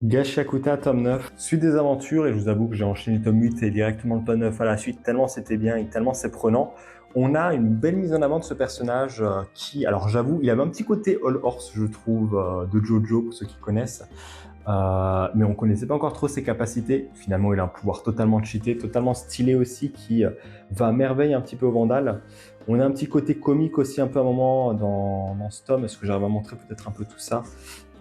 Gashakuta, tome 9, suite des aventures, et je vous avoue que j'ai enchaîné le tome 8 et directement le tome 9 à la suite, tellement c'était bien et tellement c'est prenant. On a une belle mise en avant de ce personnage qui, alors j'avoue, il avait un petit côté All Horse, je trouve, de Jojo, pour ceux qui connaissent, mais on connaissait pas encore trop ses capacités. Finalement, il a un pouvoir totalement cheaté, totalement stylé aussi, qui va à merveille un petit peu au Vandal. On a un petit côté comique aussi un peu à un moment dans ce tome, est-ce que j'arrive à montrer peut-être un peu tout ça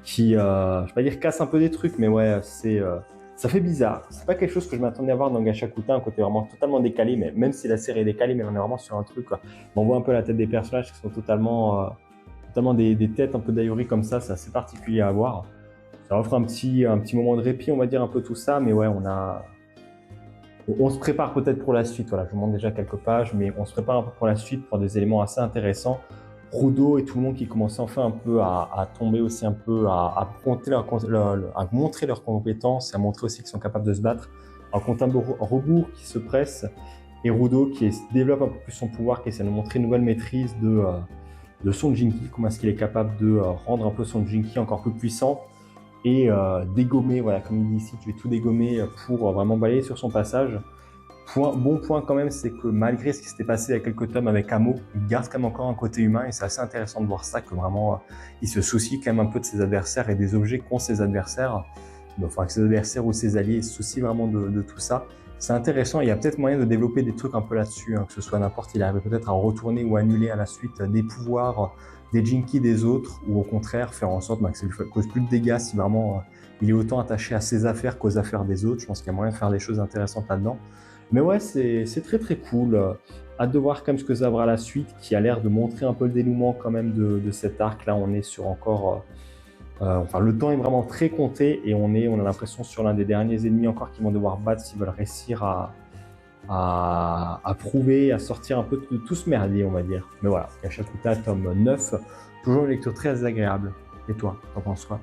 qui, je vais pas dire casse un peu des trucs, mais ouais, ça fait bizarre. C'est pas quelque chose que je m'attendais à voir dans Gashakuta, un côté vraiment totalement décalé, mais même si la série est décalée, mais on est vraiment sur un truc, quoi. On voit un peu la tête des personnages qui sont totalement des têtes un peu d'ahurie comme ça, c'est assez particulier à voir. Ça offre un petit moment de répit, on va dire un peu tout ça, mais ouais, on se prépare peut-être pour la suite. Voilà, je vous montre déjà quelques pages, mais on se prépare un peu pour la suite pour des éléments assez intéressants. Rudo et tout le monde qui commençait enfin un peu à tomber aussi un peu, à montrer leurs compétences, à montrer aussi qu'ils sont capables de se battre. Un compte à rebours qui se presse et Rudo qui développe un peu plus son pouvoir, qui essaie de montrer une nouvelle maîtrise de son Jinki, comment est-ce qu'il est capable de rendre un peu son Jinki encore plus puissant et dégommer, voilà, comme il dit ici, tu vais tout dégommer pour vraiment balayer sur son passage. Bon point quand même, c'est que malgré ce qui s'était passé il y a quelques tomes avec Amo, il garde quand même encore un côté humain et c'est assez intéressant de voir ça, que vraiment il se soucie quand même un peu de ses adversaires et des objets qu'ont ses adversaires, enfin que ses adversaires ou ses alliés se soucient vraiment de tout ça. C'est intéressant, il y a peut-être moyen de développer des trucs un peu là-dessus, hein, que ce soit n'importe, il arrive peut-être à retourner ou annuler à la suite des pouvoirs des Jinki des autres, ou au contraire faire en sorte que ça lui cause plus de dégâts si vraiment il est autant attaché à ses affaires qu'aux affaires des autres. Je pense qu'il y a moyen de faire des choses intéressantes là-dedans. Mais ouais, c'est très très cool. Hâte de voir quand même ce que ça aura la suite, qui a l'air de montrer un peu le dénouement quand même de cet arc. Là, on est sur encore... enfin, le temps est vraiment très compté et on a l'impression sur l'un des derniers ennemis encore qu'ils vont devoir battre s'ils veulent réussir à prouver, à sortir un peu de tout ce merdier, on va dire. Mais voilà, Gashakuta, tome 9, toujours une lecture très agréable. Et toi, t'en penses quoi?